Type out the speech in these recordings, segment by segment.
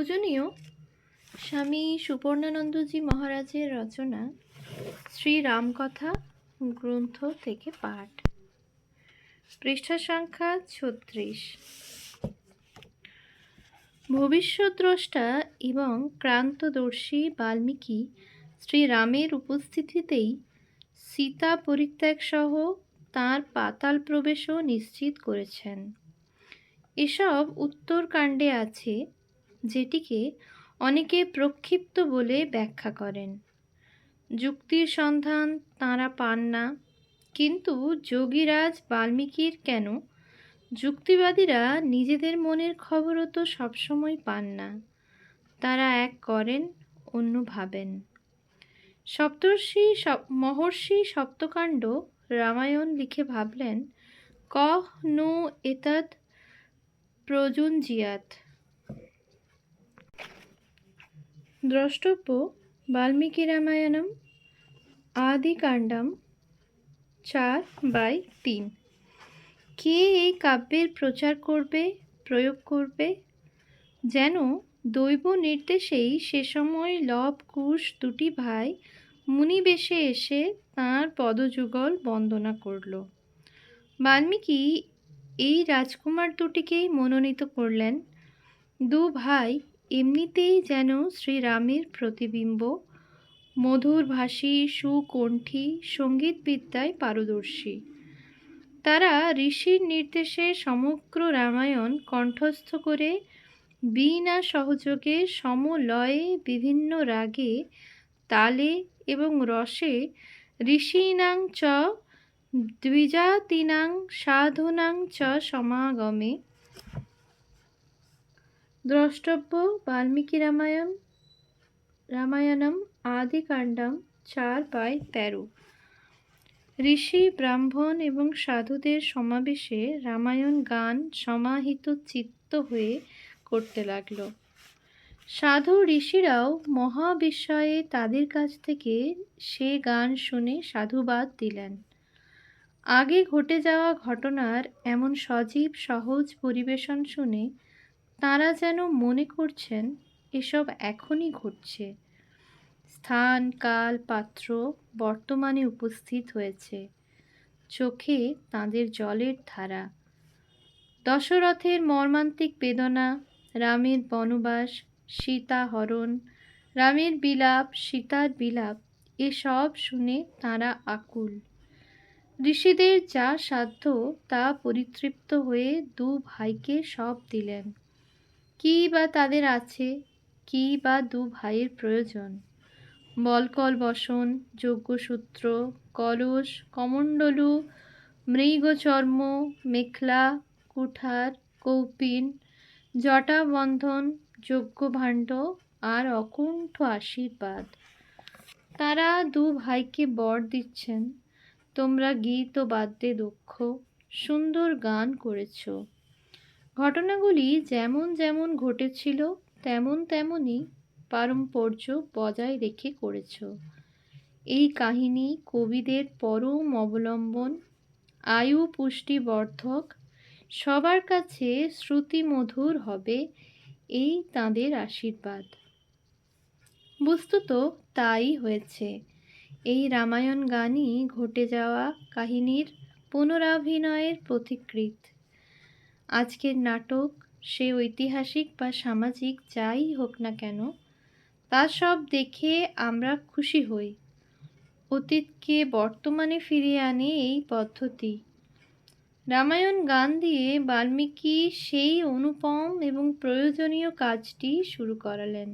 পূজনীয় স্বামী সুবর্ণানন্দজি মহারাজের রচনা শ্রী রামকথা গ্রন্থ থেকে পাঠ। পৃষ্ঠা সংখ্যা ৩৬। ভবিষ্যদ্রষ্টা এবং ক্রান্তদর্শী বাল্মীকি শ্রীরামের উপস্থিতিতেই সীতা পরিত্যাগ সহ তাঁর পাতাল প্রবেশও নিশ্চিত করেছেন। এসব উত্তরকাণ্ডে আছে, যেটিকে অনেকে প্রক্ষিপ্ত বলে ব্যাখ্যা করেন। যুক্তির সন্ধান তাঁরা পান না, কিন্তু যোগীরাজ বাল্মীকির কেন, যুক্তিবাদীরা নিজেদের মনের খবরও তো সবসময় পান না। তারা এক করেন, অন্য ভাবেন। মহর্ষি সপ্তকাণ্ড রামায়ণ লিখে ভাবলেন, কহ নো এতৎ প্রযুঞ্জিয়াত। দ্রষ্টব্য বাল্মীকি রামায়ণম আদিকাণ্ডম 4/3। কে এই কাব্যের প্রচার করবে, প্রয়োগ করবে? যেন দৈব নির্দেশেই সে সময় লব কুশ দুটি ভাই মুনিবেশে এসে তাঁর পদযুগল বন্দনা করল। বাল্মীকি এই রাজকুমার দুটিকেই মনোনীত করলেন। দু ভাই এমনিতেই যেন শ্রীরামের প্রতিবিম্ব, মধুরভাষী, সুকণ্ঠী, সঙ্গীতবিদ্যায় পারদর্শী। তারা ঋষির নির্দেশে সমগ্র রামায়ণ কণ্ঠস্থ করে বীণা সহযোগে সমলয়ে বিভিন্ন রাগে, তালে এবং রসে ঋষীণাং চ দ্বিজাতীনাং সাধূনাং চ সমাগমে। দ্রষ্টব্য বাল্মীকি রামায়ণম আদিকাণ্ডম 4/13। ঋষি, ব্রাহ্মণ এবং সাধুদের সমাবেশে রামায়ণ গান সমাহিত চিত্ত হয়ে করতে লাগল। সাধু ঋষিরাও মহাবিস্ময়ে তাদের কাছ থেকে সে গান শুনে সাধুবাদ দিলেন। আগে ঘটে যাওয়া ঘটনার এমন সজীব সহজ পরিবেশন শুনে তাঁরা যেন মনে করছেন এসব এখনই ঘটছে। স্থান, কাল, পাত্র বর্তমানে উপস্থিত হয়েছে। চোখে তাঁদের জলের ধারা। দশরথের মর্মান্তিক বেদনা, রামের বনবাস, সীতা হরণ, রামের বিলাপ, সীতার বিলাপ, এসব শুনে তাঁরা আকুল। ঋষিদের যা সাধ্য তা পরিতৃপ্ত হয়ে দু ভাইকে সব দিলেন। কী বা তাদের আছে, কী বা দু ভাইয়ের প্রয়োজন? বলকল বসন, যজ্ঞসূত্র, কলস, কমণ্ডলু, মৃগচর্ম, মেখলা, কুঠার, কৌপিন, জটাবন্ধন, যজ্ঞভাণ্ড আর অকুণ্ঠ আশীর্বাদ। তারা দু ভাইকে বর দিচ্ছেন, তোমরা গীত ও বাদ্যে দক্ষ, সুন্দর গান করেছ। ঘটনাগুলি যেমন যেমন ঘটেছিল তেমন তেমনই পারম্পর্য বজায় রেখে করেছ। এই কাহিনী কবিদের পরম অবলম্বন, আয়ু পুষ্টিবর্ধক, সবার কাছে শ্রুতিমধুর হবে, এই তাঁদের আশীর্বাদ। বস্তুত তাই হয়েছে। এই রামায়ণ গানই ঘটে যাওয়া কাহিনীর পুনরাভিনয়ের পথিকৃৎ। আজকের নাটক, সে ঐতিহাসিক বা সামাজিক যাই হোক না কেন, তা সব দেখে আমরা খুশি হই। অতীতকে বর্তমানে ফিরিয়ে আনে এই পদ্ধতি। রামায়ণ গান দিয়ে বাল্মীকি সেই অনুপম এবং প্রয়োজনীয় কাজটি শুরু করালেন।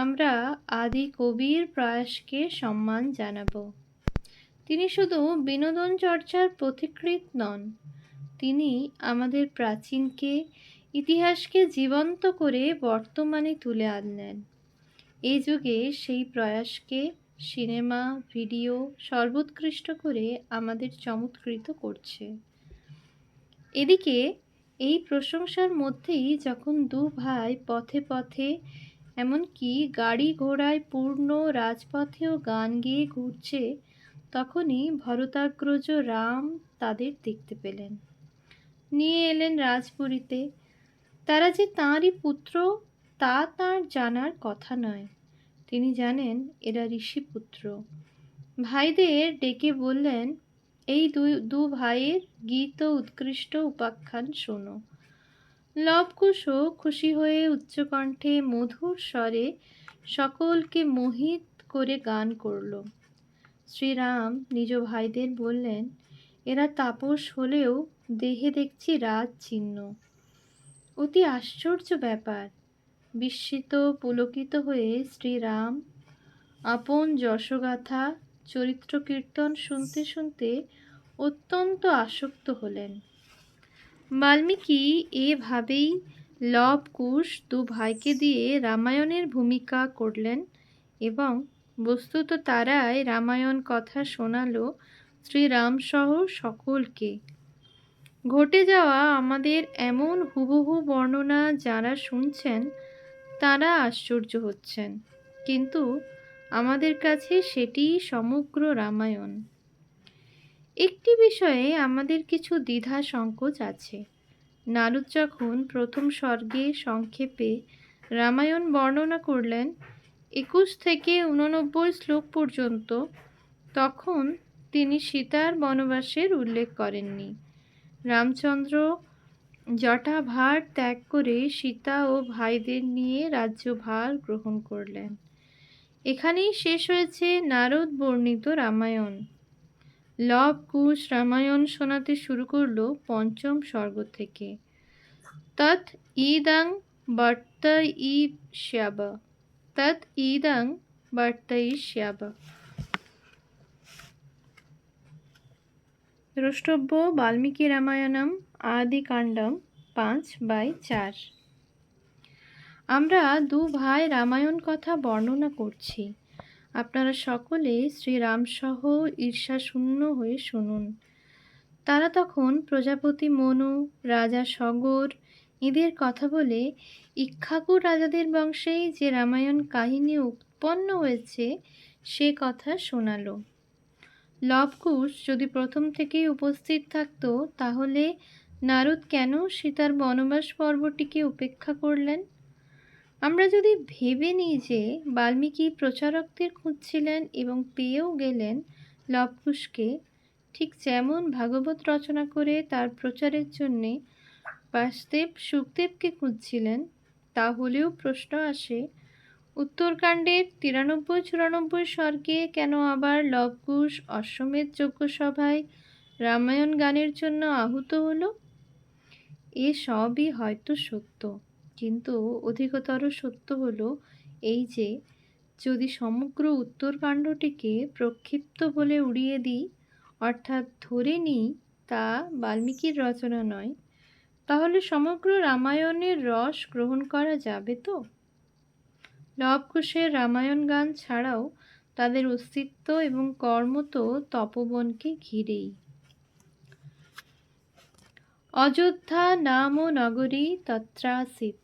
আমরা আদি কবির প্রয়াসকে সম্মান জানাব। তিনি শুধু বিনোদন চর্চার পথিকৃৎ নন, তিনি আমাদের প্রাচীনকে, ইতিহাসকে জীবন্ত করে বর্তমানে তুলে আনলেন। এই যুগে সেই প্রয়াসকে সিনেমা, ভিডিও সর্বোৎকৃষ্ট করে আমাদের চমৎকৃত করছে। এদিকে এই প্রশংসার মধ্যেই যখন দু ভাই পথে পথে, এমনকি গাড়ি ঘোড়ায় পূর্ণ রাজপথেও গান গেয়ে ঘুরছে, তখনই ভরতাগ্রজ রাম তাদের দেখতে পেলেন। নিয়ে এলেন রাজপুরীতে। তারা যে তাঁরই পুত্র তা তাঁর জানার কথা নয়। তিনি জানেন এরা ঋষিপুত্র। ভাইদের ডেকে বললেন, এই দু ভাইয়ের গীত ও উৎকৃষ্ট উপাখ্যান শোনো। লবকুশও খুশি হয়ে উচ্চকণ্ঠে মধুর স্বরে সকলকে মোহিত করে গান করল। শ্রীরাম নিজ ভাইদের বললেন, এরা তাপস হলেও দেহে দেখছি রাজ চিহ্ন। অতি আশ্চর্য ব্যাপার। বিস্মিত পুলকিত হয়ে শ্রীরাম আপন যশগাথা চরিত্র কীর্তন শুনতে শুনতে অত্যন্ত আসক্ত হলেন। বাল্মীকি এভাবেই লব কুশ দু ভাইকে দিয়ে রামায়ণের ভূমিকা করলেন এবং বস্তুত তারাই রামায়ণ কথা শোনালো শ্রীরামসহ সকলকে। ঘটে যাওয়া আমাদের এমন হুবহু বর্ণনা যারা শুনছেন তারা আশ্চর্য হচ্ছেন, কিন্তু আমাদের কাছে সেটিই সমগ্র রামায়ণ। একটি বিষয়ে আমাদের কিছু দ্বিধা সংকোচ আছে। নারদ যখন প্রথম সর্গে সংক্ষেপে রামায়ণ বর্ণনা করলেন 21 থেকে 89 শ্লোক পর্যন্ত, তখন তিনি সীতার বনবাসের উল্লেখ করেননি। রামচন্দ্র জটাভার ত্যাগ করে সীতা ও ভাইদের নিয়ে রাজ্যভার গ্রহণ করলেন। এখানেই শেষ হয়েছে নারদ বর্ণিত রামায়ণ। লব কুশ রামায়ণ শোনাতে শুরু করল পঞ্চম সর্গ থেকে। তৎ ইদং বর্তয়িষ্যাব, তৎ ইদং বর্তয়িষ্যাব। দ্রষ্টব্য বাল্মীকি রামায়ণম আদিকাণ্ডম 5/4। আমরা দু ভাই রামায়ণ কথা বর্ণনা করছি। আপনারা সকলে শ্রীরামসহ ঈর্ষাশূন্য হয়ে শুনুন। তারা তখন প্রজাপতি মনু, রাজা সগর এদের কথা বলে ইক্ষ্বাকু রাজাদের বংশেই যে রামায়ণ কাহিনী উৎপন্ন হয়েছে সে কথা শোনালো। লবকুশ যদি প্রথম থেকেই উপস্থিত থাকতো তাহলে নারদ কেন সীতার বনবাস পর্বটিকে উপেক্ষা করলেন? আমরা যদি ভেবে নিই যে বাল্মীকি প্রচারকদের খুঁজছিলেন এবং পেয়েও গেলেন লবকুশকে, ঠিক যেমন ভাগবত রচনা করে তার প্রচারের জন্যে বাসুদেব শুকদেবকে খুঁজছিলেন, তাহলেও প্রশ্ন আসে, উত্তরকাণ্ডের 93-94 সর্গে কেন আবার লবকুশ অশ্বমেধ যজ্ঞ সভায় রামায়ণ গানের জন্য আহুত হলো? এ সবই হয়তো সত্য, কিন্তু অধিকতর সত্য হলো এই যে যদি সমগ্র উত্তরকাণ্ডটিকে প্রক্ষিপ্ত বলে উড়িয়ে দিই, অর্থাৎ ধরে নিই তা বাল্মীকির রচনা নয়, তাহলে সমগ্র রামায়ণের রস গ্রহণ করা যাবে তো? লবকুশের রামায়ণ গান ছাড়াও তাদের অস্তিত্ব এবং কর্ম তো তপোবনকে ঘিরেই। অযোধ্যা নাম নগরী তত্রাসিত।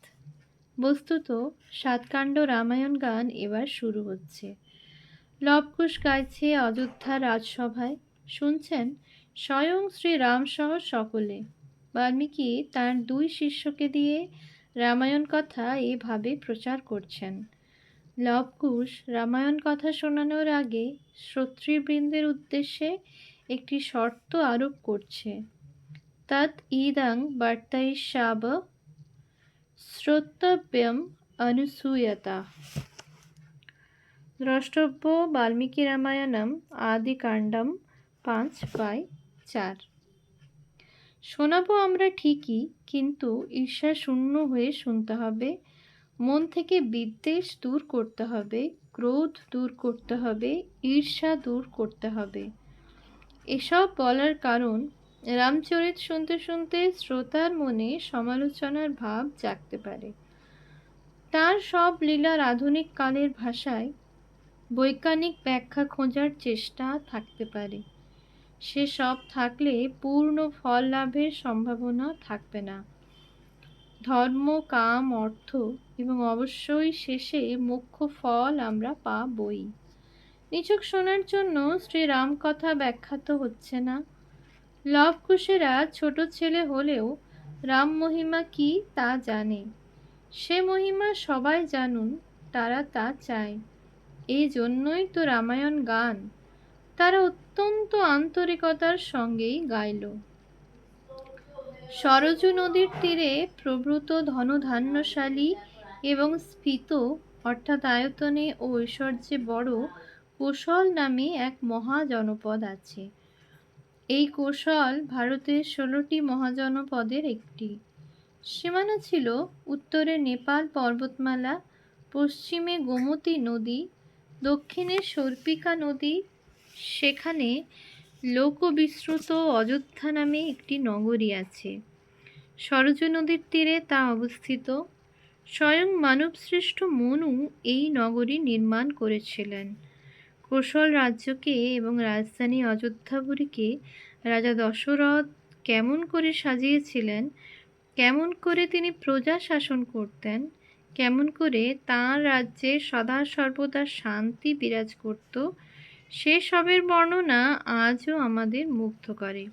বস্তুত সাতকাণ্ড রামায়ণ গান এবার শুরু হচ্ছে। লবকুশ গাইছে অযোধ্যা রাজসভায়, শুনছেন স্বয়ং শ্রীরামসহ সকলে। বাল্মীকি তাঁর 2 শিষ্যকে দিয়ে রামায়ণ কথা এভাবে প্রচার করছেন। লবকুশ রামায়ণ কথা শোনানোর আগে শ্রোতৃবৃন্দের উদ্দেশ্যে একটি শর্ত আরোপ করছে। তৎ ইদং বর্তয়িষ্যাব শ্রোতব্যম অনুসূয়তা। দ্রষ্টব্য বাল্মীকি রামায়ণম আদিকাণ্ডম 5/4। শোনাবো আমরা ঠিকই, কিন্তু ঈর্ষাশূন্য হয়ে শুনতে হবে। মন থেকে বিদ্বেষ দূর করতে হবে, ক্রোধ দূর করতে হবে, ঈর্ষা দূর করতে হবে। এসব বলার কারণ রামচরিত শুনতে শুনতে শ্রোতার মনে সমালোচনার ভাব জাগতে পারে। তার সব লীলার আধুনিক কালের ভাষায় বৈজ্ঞানিক ব্যাখ্যা খোঁজার চেষ্টা থাকতে পারে। সে সব থাকলে পূর্ণ ফল লাভের সম্ভাবনা থাকবে না। ধর্ম, কাম, অর্থ এবং অবশ্যই শেষে মোক্ষ ফল আমরা পাবই। নিছক শোনার জন্য শ্রীরাম কথা ব্যাখ্যাত হচ্ছে না। লবকুশেরা ছোট ছেলে হলেও রাম মহিমা কি তা জানে। সে মহিমা সবাই জানুন, তারা তা চায়। এই জন্যই তো রামায়ণ গান তারা অত্যন্ত আন্তরিকতার সঙ্গেই গাইল। সরযূ নদীর তীরে প্রভূত ধনধান্যশালী এবং স্ফীত অর্থাৎ আয়তনে ও ঐশ্বর্যে বড় কোশল নামে এক মহাজনপদ আছে। এই কোশল ভারতের 16টি মহাজনপদের একটি। সীমানা ছিল উত্তরে নেপাল পর্বতমালা, পশ্চিমে গোমতী নদী, দক্ষিণে সর্পিকা নদী। সেখানে লোকবিশ্রুত অযোধ্যা নামে একটি নগরী আছে। সরযূ নদীর তীরে তা অবস্থিত। স্বয়ং মানবসৃষ্ট মনু এই নগরী নির্মাণ করেছিলেন। কোশল রাজ্যকে এবং রাজধানী অযোধ্যাপুরীকে রাজা দশরথ কেমন করে সাজিয়েছিলেন, কেমন করে তিনি প্রজা শাসন করতেন, কেমন করে তাঁর রাজ্যে সদা সর্বদা শান্তি বিরাজ করত, সেসবের বর্ণনা আজও আমাদের মুগ্ধ করে।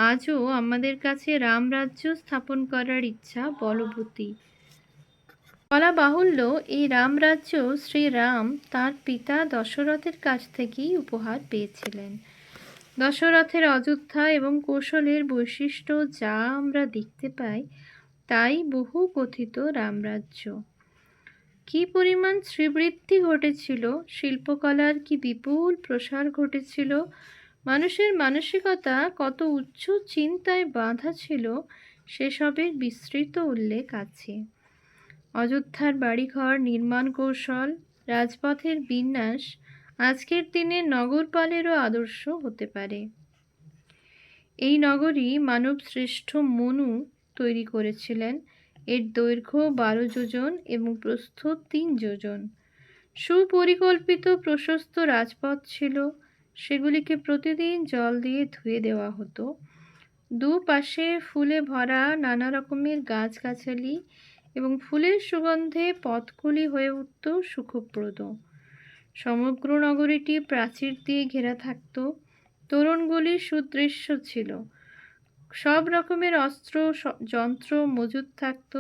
আজও আমাদের কাছে রামরাজ্য স্থাপন করার ইচ্ছা বলবতী। বলা বাহুল্য, এই রামরাজ্য শ্রীরাম তাঁর পিতা দশরথের কাছ থেকেই উপহার পেয়েছিলেন। দশরথের অযোধ্যা এবং কৌশলের বৈশিষ্ট্য যা আমরা দেখতে পাই, তাই বহু কথিত রামরাজ্য। কি পরিমাণ শ্রীবৃদ্ধি ঘটেছিল, শিল্পকলার কি বিপুল প্রসার ঘটেছিল, মানুষের মানসিকতা কত উচ্চ চিন্তায় বাঁধা ছিল, সেসবের বিস্তৃত উল্লেখ আছে। অযোধ্যার বাড়িঘর নির্মাণ কৌশল, রাজপথের বিন্যাস আজকের দিনে নগরপালেরও আদর্শ হতে পারে। এই নগরী মানবশ্রেষ্ঠ মনু তৈরি করেছিলেন। এর দৈর্ঘ্য 12 যোজন এবং প্রস্থ 3 যোজন। সুপরিকল্পিত প্রশস্ত রাজপথ ছিল। সেগুলিকে প্রতিদিন জল দিয়ে ধুয়ে দেওয়া হতো। দুপাশে ফুলে ভরা নানা রকমের গাছগাছালি এবং ফুলের সুগন্ধে পথগুলি হয়ে উঠত সুখপ্রদ। সমগ্র নগরীটি প্রাচীর দিয়ে ঘেরা থাকত। তোরণগুলি সুদৃশ্য ছিল। সব রকমের অস্ত্র যন্ত্র মজুদ থাকত।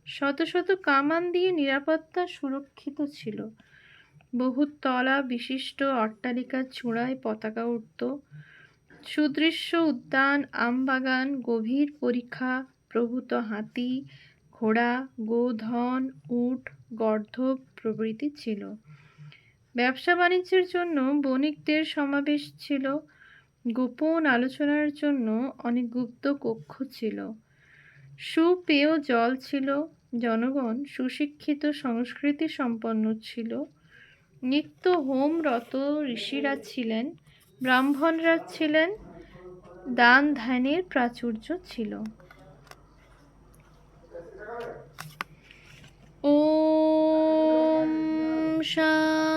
শত শত কামান দিয়ে নিরাপত্তা সুরক্ষিত ছিল। বহু তলা বিশিষ্ট অট্টালিকার চূড়ায় পতাকা উঠত। সুদৃশ্য উদ্যান, আমবাগান, গভীর পরিখা, প্রভূত হাতি, ঘোড়া, গোধন, উট, গর্ধব প্রভৃতি ছিল। ব্যবসা বাণিজ্যের জন্য বণিকদের সমাবেশ ছিল। গোপন আলোচনার জন্য অনেক গুপ্ত কক্ষ ছিল। সুপেয় জল ছিল। জনগণ সুশিক্ষিত সংস্কৃতি সম্পন্ন ছিল। নিত্য হোমরত ঋষিরা ছিলেন, ব্রাহ্মণরা ছিলেন। দান ধ্যানের প্রাচুর্য ছিল। ওম শান্তি।